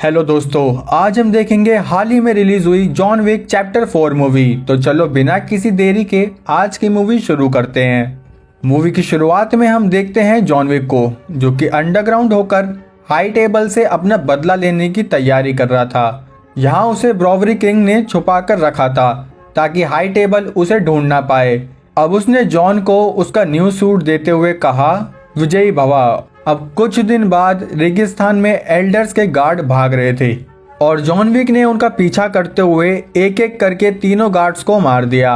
Hello दोस्तों, आज हम देखेंगे हाल ही में रिलीज हुई जॉन विक चैप्टर 4 मूवी। तो चलो बिना किसी देरी के आज की मूवी शुरू करते हैं। मूवी की शुरुआत में हम देखते हैं जॉन विक को, जो कि अंडरग्राउंड होकर हाई टेबल से अपना बदला लेने की तैयारी कर रहा था। यहाँ उसे ब्रॉवरी किंग ने छुपा कर रखा था ताकि हाई टेबल उसे ढूंढ ना पाए। अब उसने जॉन को उसका न्यू सूट देते हुए कहा, विजयी भवा। अब कुछ दिन बाद रेगिस्तान में एल्डर्स के गार्ड भाग रहे थे और जॉन विक ने उनका पीछा करते हुए एक एक करके तीनों गार्ड्स को मार दिया।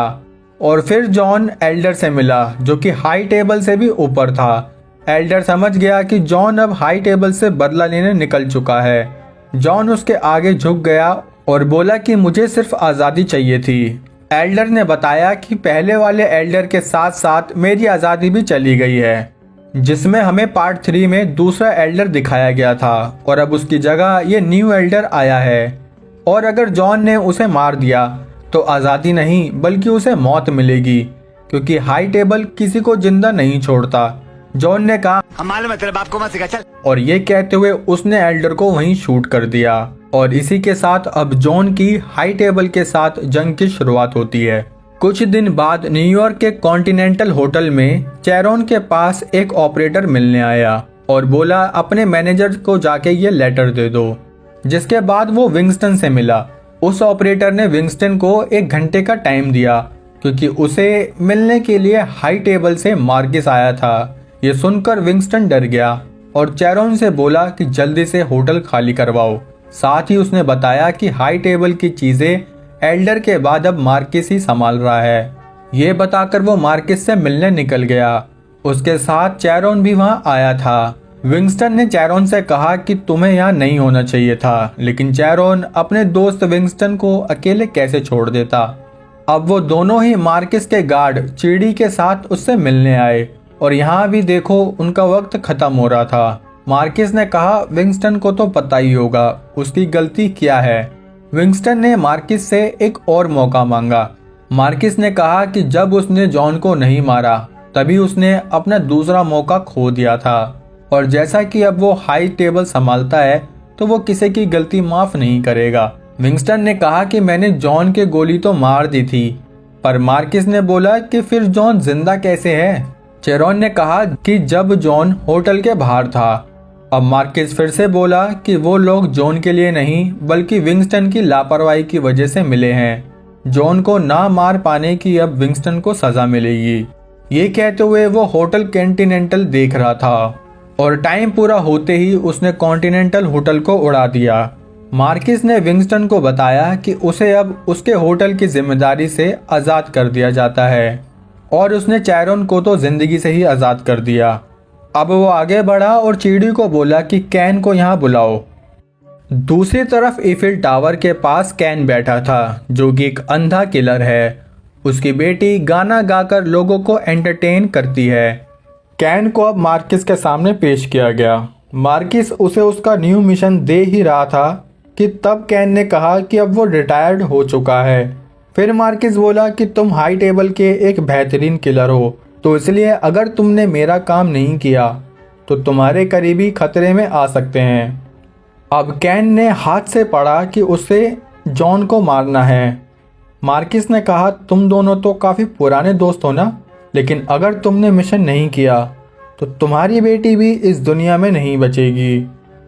और फिर जॉन एल्डर से मिला, जो कि हाई टेबल से भी ऊपर था। एल्डर समझ गया कि जॉन अब हाई टेबल से बदला लेने निकल चुका है। जॉन उसके आगे झुक गया और बोला कि मुझे सिर्फ आज़ादी चाहिए थी। एल्डर ने बताया कि पहले वाले एल्डर के साथ साथ मेरी आज़ादी भी चली गई है, जिसमें हमें पार्ट 3 में दूसरा एल्डर दिखाया गया था और अब उसकी जगह ये न्यू एल्डर आया है। और अगर जॉन ने उसे मार दिया तो आज़ादी नहीं बल्कि उसे मौत मिलेगी, क्योंकि हाई टेबल किसी को जिंदा नहीं छोड़ता। जॉन ने कहा, हम मालूम है तेरे बाप को मत सिखा, चल। और ये कहते हुए उसने एल्डर को वहीं शूट कर दिया। और इसी के साथ अब जॉन की हाई टेबल के साथ जंग की शुरुआत होती है। कुछ दिन बाद न्यूयॉर्क के कॉन्टिनेंटल होटल में चेरोन के पास एक ऑपरेटर मिलने आया और बोला अपने मैनेजर को जाके ये लेटर दे दो। जिसके बाद वो विंगस्टन से मिला। उस ऑपरेटर ने विंगस्टन को 1 घंटे का टाइम दिया, क्योंकि उसे मिलने के लिए हाई टेबल से मार्किस आया था। ये सुनकर विंगस्टन डर गया और चेरोन से बोला कि जल्दी से होटल खाली करवाओ। साथ ही उसने बताया कि हाई टेबल की चीजें एल्डर के बाद अब मार्किस ही संभाल रहा है। ये बताकर वो मार्किस से मिलने निकल गया। उसके साथ चेरोन भी वहां आया था। विंगस्टन ने चेरोन से कहा कि तुम्हें यहाँ नहीं होना चाहिए था, लेकिन चेरोन अपने दोस्त विंगस्टन को अकेले कैसे छोड़ देता। अब वो दोनों ही मार्किस के गार्ड चीड़ी के साथ उससे मिलने आए और यहाँ भी देखो उनका वक्त खत्म हो रहा था। मार्किस ने कहा, विंगस्टन को तो पता ही होगा उसकी गलती क्या है। विंगस्टन ने मार्किस से एक और मौका मांगा। मार्किस ने कहा कि जब उसने जॉन को नहीं मारा तभी उसने अपना दूसरा मौका खो दिया था, और जैसा कि अब वो हाई टेबल संभालता है तो वो किसी की गलती माफ नहीं करेगा। विंगस्टन ने कहा कि मैंने जॉन के गोली तो मार दी थी, पर मार्किस ने बोला कि फिर जॉन जिंदा कैसे है। चेरोन ने कहा कि जब जॉन होटल के बाहर था। अब मार्किस फिर से बोला कि वो लोग जॉन के लिए नहीं बल्कि विंगस्टन की लापरवाही की वजह से मिले हैं। जॉन को ना मार पाने की अब विंगस्टन को सजा मिलेगी। ये कहते हुए वो होटल कॉन्टिनेंटल देख रहा था और टाइम पूरा होते ही उसने कॉन्टिनेंटल होटल को उड़ा दिया। मार्किस ने विंगस्टन को बताया कि उसे अब उसके होटल की जिम्मेदारी से आज़ाद कर दिया जाता है, और उसने चेरोन को तो जिंदगी से ही आज़ाद कर दिया। अब वो आगे बढ़ा और चीड़ी को बोला कि कैन को यहाँ बुलाओ। दूसरी तरफ ईफिल टावर के पास कैन बैठा था, जो कि एक अंधा किलर है। उसकी बेटी गाना गाकर लोगों को एंटरटेन करती है। कैन को अब मार्किस के सामने पेश किया गया। मार्किस उसे उसका न्यू मिशन दे ही रहा था कि तब कैन ने कहा कि अब वो रिटायर्ड हो चुका है। फिर मार्किस बोला कि तुम हाई टेबल के एक बेहतरीन किलर हो, तो इसलिए अगर तुमने मेरा काम नहीं किया तो तुम्हारे करीबी खतरे में आ सकते हैं। अब कैन ने हाथ से पढ़ा कि उसे जॉन को मारना है। मार्किस ने कहा, तुम दोनों तो काफ़ी पुराने दोस्त हो ना, लेकिन अगर तुमने मिशन नहीं किया तो तुम्हारी बेटी भी इस दुनिया में नहीं बचेगी।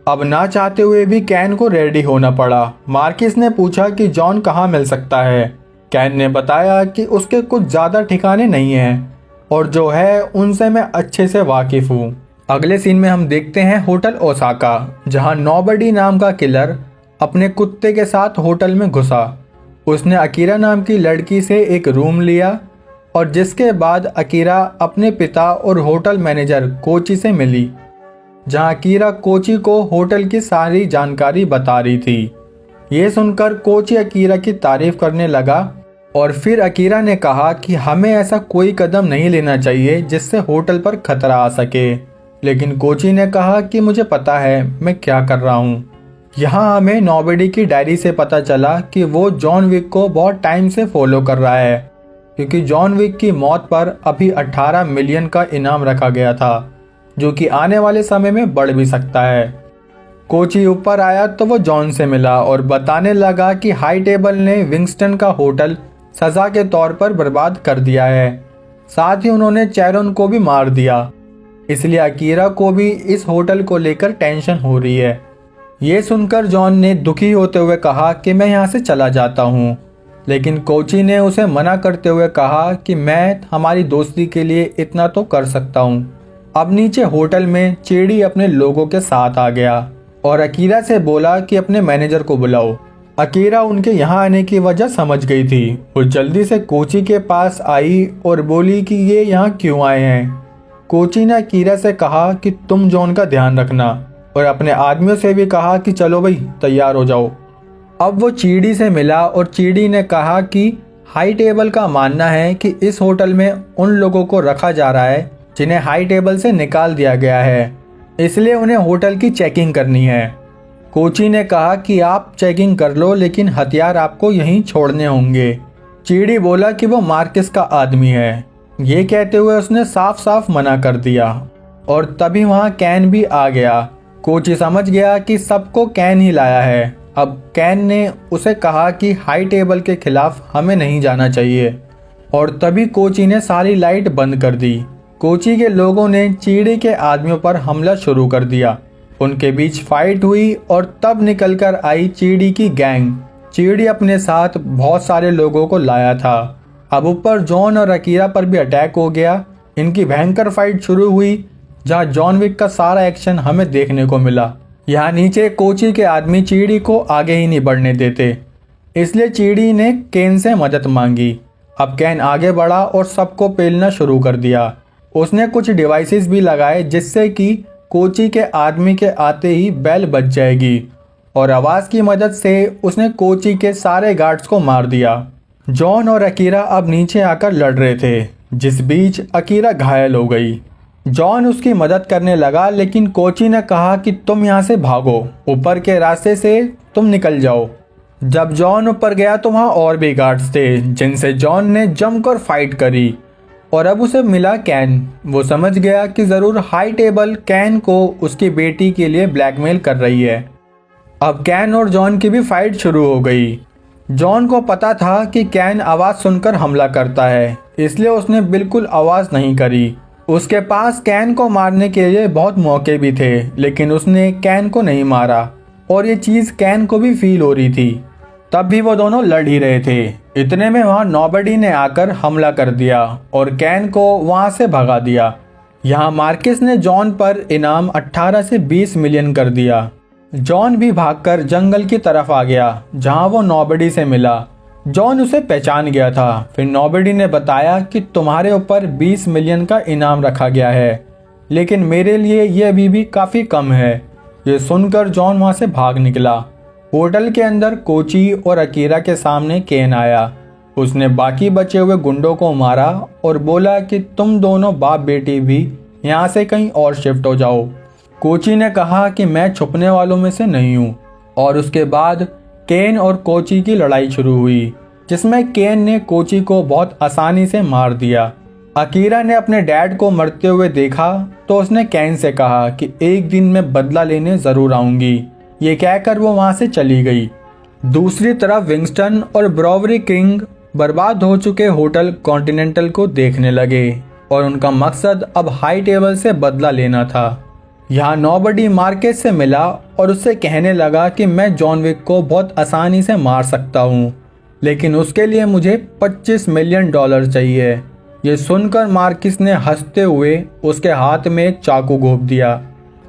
अब ना चाहते हुए भी कैन को रेडी होना पड़ा। मार्किस ने पूछा कि जॉन कहाँ मिल सकता है। कैन ने बताया कि उसके कुछ ज़्यादा ठिकाने नहीं हैं, और जो है उनसे मैं अच्छे से वाकिफ हूँ। अगले सीन में हम देखते हैं होटल ओसाका, जहाँ नोबडी नाम का किलर अपने कुत्ते के साथ होटल में घुसा। उसने अकीरा नाम की लड़की से एक रूम लिया, और जिसके बाद अकीरा अपने पिता और होटल मैनेजर कोची से मिली, जहाँ अकीरा कोची को होटल की सारी जानकारी बता रही थी। ये सुनकर कोची अकीरा की तारीफ करने लगा, और फिर अकीरा ने कहा कि हमें ऐसा कोई कदम नहीं लेना चाहिए जिससे होटल पर खतरा आ सके। लेकिन कोची ने कहा कि मुझे पता है मैं क्या कर रहा हूँ। यहाँ हमें नोबडी की डायरी से पता चला कि वो जॉन विक को बहुत टाइम से फॉलो कर रहा है, क्योंकि जॉन विक की मौत पर अभी 18 मिलियन का इनाम रखा गया था, जो कि आने वाले समय में बढ़ भी सकता है। कोची ऊपर आया तो वो जॉन से मिला और बताने लगा कि हाई टेबल ने विंगस्टन का होटल सजा के तौर पर बर्बाद कर दिया है। साथ ही उन्होंने चैरोन को भी मार दिया। इसलिए अकीरा को भी इस होटल को लेकर टेंशन हो रही है। ये सुनकर जॉन ने दुखी होते हुए कहा कि मैं यहाँ से चला जाता हूँ, लेकिन कोची ने उसे मना करते हुए कहा कि मैं हमारी दोस्ती के लिए इतना तो कर सकता हूँ। अब नीचे होटल में चीड़ी अपने लोगों के साथ आ गया और अकीरा से बोला कि अपने मैनेजर को बुलाओ। अकीरा उनके यहाँ आने की वजह समझ गई थी। वो जल्दी से कोची के पास आई और बोली कि ये यहाँ क्यों आए हैं। कोची ने अकीरा से कहा कि तुम जॉन का ध्यान रखना और अपने आदमियों से भी कहा कि चलो भाई तैयार हो जाओ। अब वो चीड़ी से मिला और चीड़ी ने कहा कि हाई टेबल का मानना है कि इस होटल में उन लोगों को रखा जा रहा है जिन्हें हाई टेबल से निकाल दिया गया है, इसलिए उन्हें होटल की चेकिंग करनी है। कोची ने कहा कि आप चेकिंग कर लो, लेकिन हथियार आपको यहीं छोड़ने होंगे। चीड़ी बोला कि वो मार्किस का आदमी है। ये कहते हुए उसने साफ साफ मना कर दिया और तभी वहाँ कैन भी आ गया। कोची समझ गया कि सबको कैन ही लाया है। अब कैन ने उसे कहा कि हाई टेबल के खिलाफ हमें नहीं जाना चाहिए और तभी कोची ने सारी लाइट बंद कर दी। कोची के लोगों ने चीड़ी के आदमियों पर हमला शुरू कर दिया। उनके बीच फाइट हुई और तब निकलकर आई चीड़ी की गैंग। चीड़ी अपने साथ बहुत सारे लोगों को लाया था। अब ऊपर जॉन और अकीरा पर भी अटैक हो गया। इनकी भयंकर फाइट शुरू हुई, जहां जॉन विक का सारा एक्शन हमें देखने को मिला। यहाँ नीचे कोची के आदमी चीड़ी को आगे ही नहीं बढ़ने देते, इसलिए चीड़ी ने केन से मदद मांगी। अब कैन आगे बढ़ा और सबको पेलना शुरू कर दिया। उसने कुछ डिवाइसेस भी लगाए जिससे कि कोची के आदमी के आते ही बेल बज जाएगी और आवाज़ की मदद से उसने कोची के सारे गार्ड्स को मार दिया। जॉन और अकीरा अब नीचे आकर लड़ रहे थे, जिस बीच अकीरा घायल हो गई। जॉन उसकी मदद करने लगा, लेकिन कोची ने कहा कि तुम यहाँ से भागो, ऊपर के रास्ते से तुम निकल जाओ। जब जॉन ऊपर गया तो वहाँ और भी गार्ड्स थे जिनसे जॉन ने जमकर फाइट करी और अब उसे मिला कैन। वो समझ गया कि ज़रूर हाई टेबल कैन को उसकी बेटी के लिए ब्लैकमेल कर रही है। अब कैन और जॉन की भी फाइट शुरू हो गई। जॉन को पता था कि कैन आवाज़ सुनकर हमला करता है, इसलिए उसने बिल्कुल आवाज़ नहीं करी। उसके पास कैन को मारने के लिए बहुत मौके भी थे, लेकिन उसने कैन को नहीं मारा और ये चीज़ कैन को भी फील हो रही थी। तब भी वो दोनों लड़ ही रहे थे। इतने में वहाँ नोबडी ने आकर हमला कर दिया और कैन को वहाँ से भगा दिया। यहाँ मार्किस ने जॉन पर इनाम 18 से 20 मिलियन कर दिया। जॉन भी भागकर जंगल की तरफ आ गया, जहाँ वो नोबडी से मिला। जॉन उसे पहचान गया था। फिर नोबडी ने बताया कि तुम्हारे ऊपर 20 मिलियन का इनाम रखा गया है, लेकिन मेरे लिए ये अभी भी काफ़ी कम है। ये सुनकर जॉन वहाँ से भाग निकला। होटल के अंदर कोची और अकीरा के सामने केन आया। उसने बाकी बचे हुए गुंडों को मारा और बोला कि तुम दोनों बाप बेटी भी यहाँ से कहीं और शिफ्ट हो जाओ। कोची ने कहा कि मैं छुपने वालों में से नहीं हूँ और उसके बाद केन और कोची की लड़ाई शुरू हुई, जिसमें केन ने कोची को बहुत आसानी से मार दिया। अकीरा ने अपने डैड को मरते हुए देखा तो उसने केन से कहा कि एक दिन मैं बदला लेने ज़रूर आऊँगी। ये कहकर वो वहाँ से चली गई। दूसरी तरफ विंगस्टन और ब्रोवरी किंग बर्बाद हो चुके होटल कॉन्टिनेंटल को देखने लगे और उनका मकसद अब हाई टेबल से बदला लेना था। यहाँ नोबडी मार्केस से मिला और उससे कहने लगा कि मैं जॉन विक को बहुत आसानी से मार सकता हूँ, लेकिन उसके लिए मुझे $25 मिलियन चाहिए। ये सुनकर मार्किस ने हंसते हुए उसके हाथ में एक चाकू घोंप दिया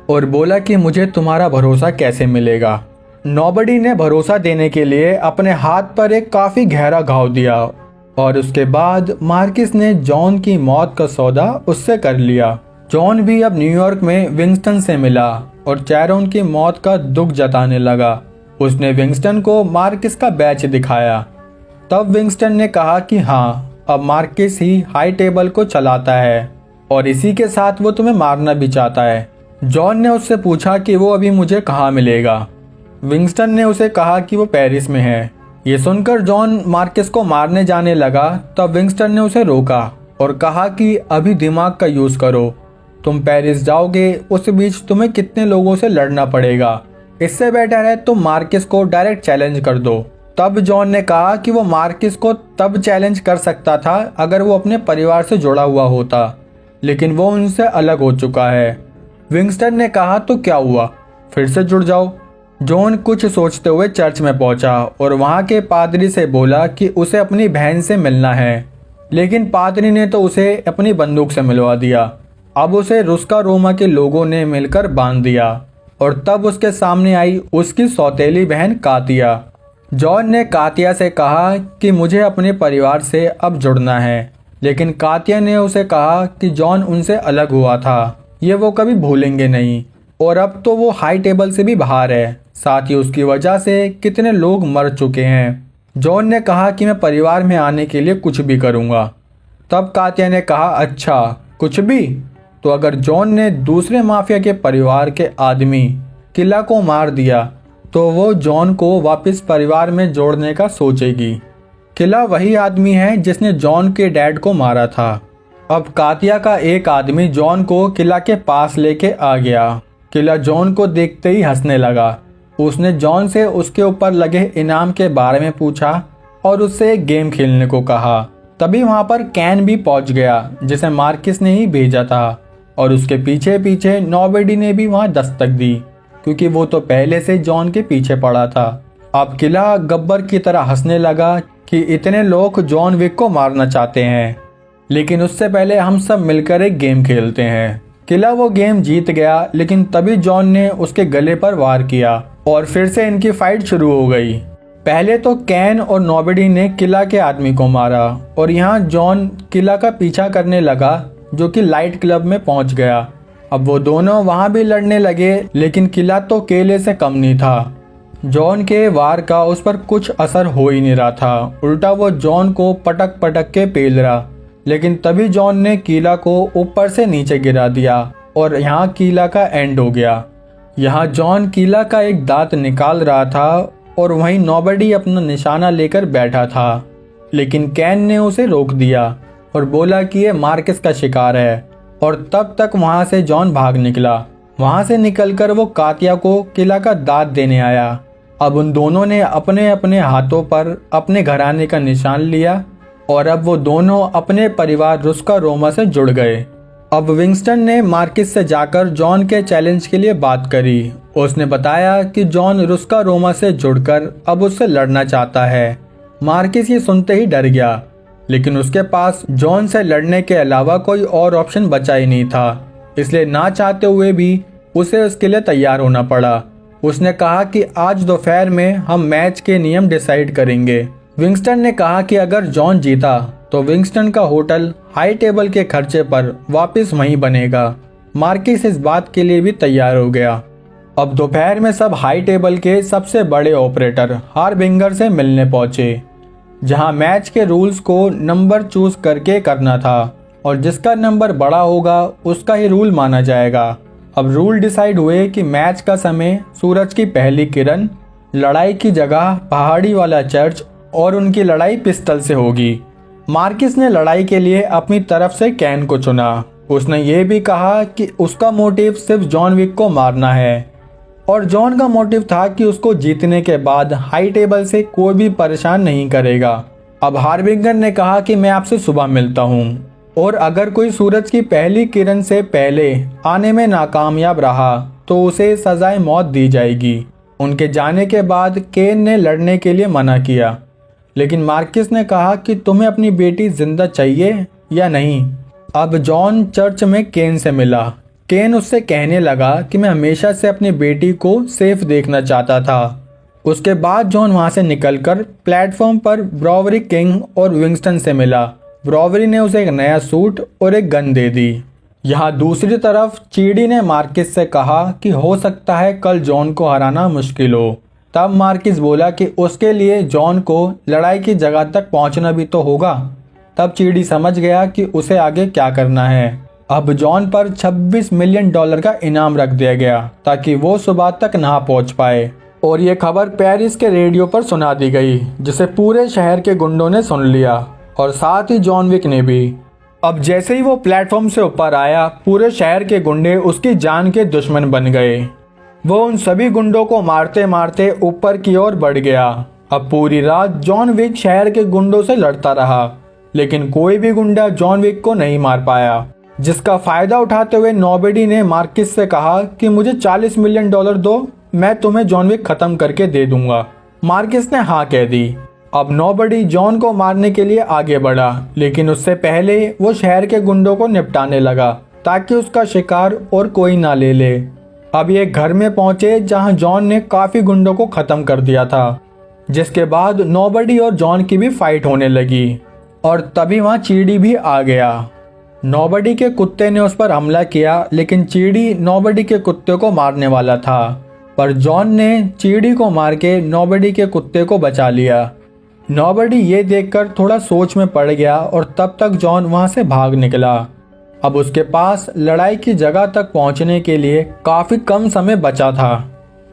और बोला कि मुझे तुम्हारा भरोसा कैसे मिलेगा। नोबडी ने भरोसा देने के लिए अपने हाथ पर एक काफ़ी गहरा घाव दिया और उसके बाद मार्किस ने जॉन की मौत का सौदा उससे कर लिया। जॉन भी अब न्यूयॉर्क में विंगस्टन से मिला और चैरोन की मौत का दुख जताने लगा। उसने विंगस्टन को मार्किस का बैच दिखाया। तब विंगस्टन ने कहा कि हाँ, अब मार्किस ही हाई टेबल को चलाता है और इसी के साथ वो तुम्हें मारना भी चाहता है। जॉन ने उससे पूछा कि वो अभी मुझे कहाँ मिलेगा। विंगस्टन ने उसे कहा कि वो पेरिस में है। ये सुनकर जॉन मार्किस को मारने जाने लगा। तब विंगस्टन ने उसे रोका और कहा कि अभी दिमाग का यूज़ करो, तुम पेरिस जाओगे, उस बीच तुम्हें कितने लोगों से लड़ना पड़ेगा, इससे बेटर है तुम मार्किस को डायरेक्ट चैलेंज कर दो। तब जॉन ने कहा कि वो मार्किस को तब चैलेंज कर सकता था अगर वो अपने परिवार से जुड़ा हुआ होता, लेकिन वो उनसे अलग हो चुका है। विंगस्टन ने कहा तो क्या हुआ, फिर से जुड़ जाओ। जॉन कुछ सोचते हुए चर्च में पहुंचा और वहां के पादरी से बोला कि उसे अपनी बहन से मिलना है, लेकिन पादरी ने तो उसे अपनी बंदूक से मिलवा दिया। अब उसे रुस्का रोमा के लोगों ने मिलकर बांध दिया और तब उसके सामने आई उसकी सौतेली बहन कातिया। जॉन ने कातिया से कहा कि मुझे अपने परिवार से अब जुड़ना है, लेकिन कातिया ने उसे कहा कि जॉन उनसे अलग हुआ था, ये वो कभी भूलेंगे नहीं, और अब तो वो हाई टेबल से भी बाहर है, साथ ही उसकी वजह से कितने लोग मर चुके हैं। जॉन ने कहा कि मैं परिवार में आने के लिए कुछ भी करूँगा। तब कातिया ने कहा अच्छा कुछ भी, तो अगर जॉन ने दूसरे माफिया के परिवार के आदमी किला को मार दिया तो वो जॉन को वापस परिवार में जोड़ने का सोचेगी। किला वही आदमी है जिसने जॉन के डैड को मारा था। अब कातिया का एक आदमी जॉन को किला के पास लेके आ गया। किला जॉन को देखते ही हंसने लगा। उसने जॉन से उसके ऊपर लगे इनाम के बारे में पूछा और उससे एक गेम खेलने को कहा। तभी वहां पर कैन भी पहुंच गया जिसे मार्किस ने ही भेजा था, और उसके पीछे पीछे नोबडी ने भी वहां दस्तक दी, क्योंकि वो तो पहले से जॉन के पीछे पड़ा था। अब किला गब्बर की तरह हंसने लगा कि इतने लोग जॉन विक को मारना चाहते हैं, लेकिन उससे पहले हम सब मिलकर एक गेम खेलते हैं। किला वो गेम जीत गया, लेकिन तभी जॉन ने उसके गले पर वार किया और फिर से इनकी फाइट शुरू हो गई। पहले तो कैन और नोबडी ने किला के आदमी को मारा और यहाँ जॉन किला का पीछा करने लगा, जो कि लाइट क्लब में पहुंच गया। अब वो दोनों वहां भी लड़ने लगे, लेकिन किला तो केले से कम नहीं था। जॉन के वार का उस पर कुछ असर हो ही नहीं रहा था, उल्टा वो जॉन को पटक पटक के पेल रहा। लेकिन तभी जॉन ने किला को ऊपर से नीचे गिरा दिया और यहाँ किला का एंड हो गया। यहाँ जॉन किला का एक दांत निकाल रहा था और वहीं नोबडी अपना निशाना लेकर बैठा था, लेकिन कैन ने उसे रोक दिया और बोला कि ये मार्किस का शिकार है। और तब तक वहां से जॉन भाग निकला। वहां से निकलकर वो कातिया को किला का दांत देने आया। अब उन दोनों ने अपने अपने हाथों पर अपने घराने का निशान लिया और अब वो दोनों अपने परिवार रुस्का रोमा से जुड़ गए। अब विंगस्टन ने मार्किस से जाकर जॉन के चैलेंज के लिए बात करी। उसने बताया कि जॉन रुस्का रोमा से जुड़कर अब उससे लड़ना चाहता है। मार्किस ये सुनते ही डर गया, लेकिन उसके पास जॉन से लड़ने के अलावा कोई और ऑप्शन बचा ही नहीं था, इसलिए ना चाहते हुए भी उसे उसके लिए तैयार होना पड़ा। उसने कहा कि आज दोपहर में हम मैच के नियम डिसाइड करेंगे। विंगस्टन ने कहा कि अगर जॉन जीता तो विंगस्टन का होटल हाई टेबल के खर्चे पर वापस वहीं बनेगा। मार्किस इस बात के लिए भी तैयार हो गया। अब दोपहर में सब हाई टेबल के सबसे बड़े ऑपरेटर हार्बिंगर से मिलने पहुंचे, जहां मैच के रूल्स को नंबर चूज करके करना था और जिसका नंबर बड़ा होगा उसका ही रूल माना जाएगा। अब रूल डिसाइड हुए कि मैच का समय सूरज की पहली किरण, लड़ाई की जगह पहाड़ी वाला चर्च और उनकी लड़ाई पिस्टल से होगी। मार्किस ने लड़ाई के लिए अपनी तरफ से कैन को चुना। उसने ये भी कहा कि उसका मोटिव सिर्फ जॉन विक को मारना है और जॉन का मोटिव था कि उसको जीतने के बाद हाई टेबल से कोई भी परेशान नहीं करेगा। अब हार्बिंगर ने कहा कि मैं आपसे सुबह मिलता हूँ और अगर कोई सूरज की पहली किरण से पहले आने में नाकामयाब रहा तो उसे सजाए मौत दी जाएगी। उनके जाने के बाद केन ने लड़ने के लिए मना किया, लेकिन मार्किस ने कहा कि तुम्हें अपनी बेटी जिंदा चाहिए या नहीं। अब जॉन चर्च में केन से मिला। केन उससे कहने लगा कि मैं हमेशा से अपनी बेटी को सेफ देखना चाहता था। उसके बाद जॉन वहां से निकलकर प्लेटफॉर्म पर ब्रॉवरी किंग और विंगस्टन से मिला। ब्रॉवरी ने उसे एक नया सूट और एक गन दे दी। यहाँ दूसरी तरफ चीडी ने मार्किस से कहा कि हो सकता है कल जॉन को हराना मुश्किल हो। तब मार्किस बोला कि उसके लिए जॉन को लड़ाई की जगह तक पहुंचना भी तो होगा। तब चीडी समझ गया कि उसे आगे क्या करना है। अब जॉन पर $26 मिलियन का इनाम रख दिया गया ताकि वो सुबह तक ना पहुंच पाए, और ये खबर पेरिस के रेडियो पर सुना दी गई, जिसे पूरे शहर के गुंडों ने सुन लिया और साथ ही जॉन विक ने भी। अब जैसे ही वो प्लेटफॉर्म से ऊपर आया, पूरे शहर के गुंडे उसकी जान के दुश्मन बन गए। वो उन सभी गुंडों को मारते मारते ऊपर की ओर बढ़ गया। अब पूरी रात जॉन विक शहर के गुंडों से लड़ता रहा, लेकिन कोई भी गुंडा जॉन विक को नहीं मार पाया। जिसका फायदा उठाते हुए नोबडी ने मार्किस से कहा कि मुझे $40 मिलियन दो, मैं तुम्हें जॉन विक खत्म करके दे दूंगा। मार्किस ने हाँ कह दी। अब नोबडी जॉन को मारने के लिए आगे बढ़ा, लेकिन उससे पहले वो शहर के गुंडों को निपटाने लगा ताकि उसका शिकार और कोई ना ले ले। अब ये घर में पहुंचे जहां जॉन ने काफी गुंडों को खत्म कर दिया था, जिसके बाद नोबडी और जॉन की भी फाइट होने लगी और तभी वहां चीड़ी भी आ गया। नोबडी के कुत्ते ने उस पर हमला किया, लेकिन चीड़ी नोबडी के कुत्ते को मारने वाला था, पर जॉन ने चीड़ी को मार के नोबडी के कुत्ते को बचा लिया। नोबडी ये देखकर थोड़ा सोच में पड़ गया और तब तक जॉन वहां से भाग निकला। अब उसके पास लड़ाई की जगह तक पहुंचने के लिए काफी कम समय बचा था।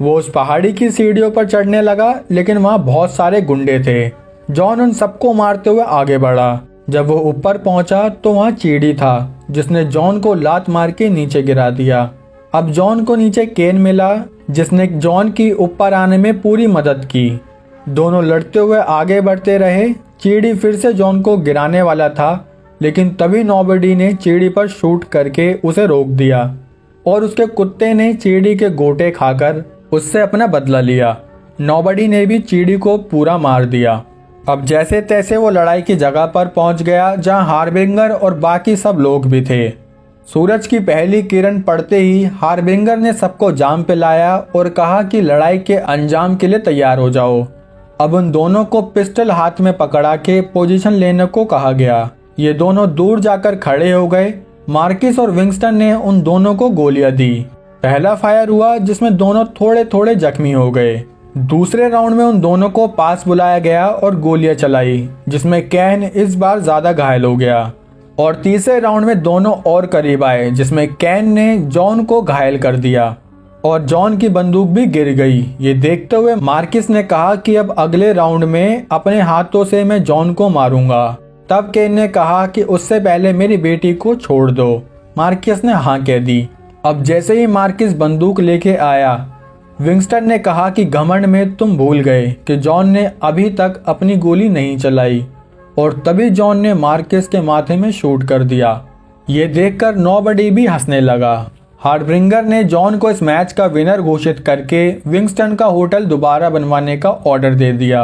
वो उस पहाड़ी की सीढ़ियों पर चढ़ने लगा, लेकिन वहां बहुत सारे गुंडे थे। जॉन उन सबको मारते हुए आगे बढ़ा। जब वो ऊपर पहुंचा तो वहां चीड़ी था, जिसने जॉन को लात मार के नीचे गिरा दिया। अब जॉन को नीचे केन मिला, जिसने जॉन की ऊपर आने में पूरी मदद की। दोनों लड़ते हुए आगे बढ़ते रहे। चीड़ी फिर से जॉन को गिराने वाला था, लेकिन तभी नोबडी ने चीड़ी पर शूट करके उसे रोक दिया और उसके कुत्ते ने चीड़ी के गोटे खाकर उससे अपना बदला लिया। नोबडी ने भी चीड़ी को पूरा मार दिया। अब जैसे तैसे वो लड़ाई की जगह पर पहुंच गया जहां हार्बिंगर और बाकी सब लोग भी थे। सूरज की पहली किरण पड़ते ही हार्बिंगर ने सबको जाम पे लाया और कहा कि लड़ाई के अंजाम के लिए तैयार हो जाओ। अब उन दोनों को पिस्टल हाथ में पकड़ा के पोजीशन लेने को कहा गया। ये दोनों दूर जाकर खड़े हो गए। मार्किस और विंगस्टन ने उन दोनों को गोलियां दी। पहला फायर हुआ, जिसमें दोनों थोड़े थोड़े जख्मी हो गए। दूसरे राउंड में उन दोनों को पास बुलाया गया और गोलियां चलाई, जिसमें कैन इस बार ज्यादा घायल हो गया। और तीसरे राउंड में दोनों और करीब आए, जिसमें कैन ने जॉन को घायल कर दिया और जॉन की बंदूक भी गिर गई। ये देखते हुए मार्किस ने कहा कि अब अगले राउंड में अपने हाथों से मैं जॉन को मारूंगा। तब केन ने कहा कि उससे पहले मेरी बेटी को छोड़ दो। मार्किस ने हाँ कह दी। अब जैसे ही मार्किस बंदूक लेके आया, विंगस्टन ने कहा कि घमंड में तुम भूल गए कि जॉन ने अभी तक अपनी गोली नहीं चलाई, और तभी जॉन ने मार्किस के माथे में शूट कर दिया। ये देखकर नोबडी भी हंसने लगा। हार्बिंगर ने जॉन को इस मैच का विनर घोषित करके विंगस्टन का होटल दोबारा बनवाने का ऑर्डर दे दिया।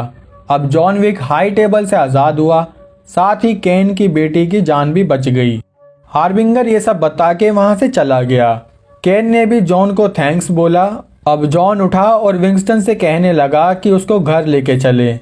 अब जॉन विक हाई टेबल से आज़ाद हुआ, साथ ही केन की बेटी की जान भी बच गई। हार्बिंगर ये सब बता के वहां से चला गया। केन ने भी जॉन को थैंक्स बोला। अब जॉन उठा और विंगस्टन से कहने लगा कि उसको घर लेके चले,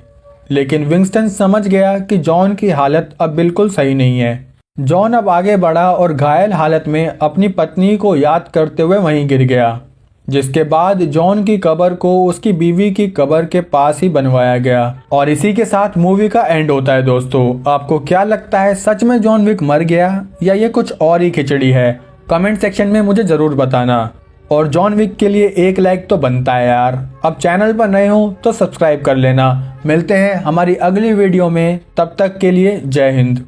लेकिन विंगस्टन समझ गया कि जॉन की हालत अब बिल्कुल सही नहीं है। जॉन अब आगे बढ़ा और घायल हालत में अपनी पत्नी को याद करते हुए वहीं गिर गया, जिसके बाद जॉन की कब्र को उसकी बीवी की कब्र के पास ही बनवाया गया। और इसी के साथ मूवी का एंड होता है। दोस्तों, आपको क्या लगता है, सच में जॉन विक मर गया या ये कुछ और ही खिचड़ी है? कमेंट सेक्शन में मुझे जरूर बताना। और जॉन विक के लिए एक लाइक तो बनता है यार। अब चैनल पर नए हो तो सब्सक्राइब कर लेना। मिलते हैं हमारी अगली वीडियो में, तब तक के लिए जय हिंद।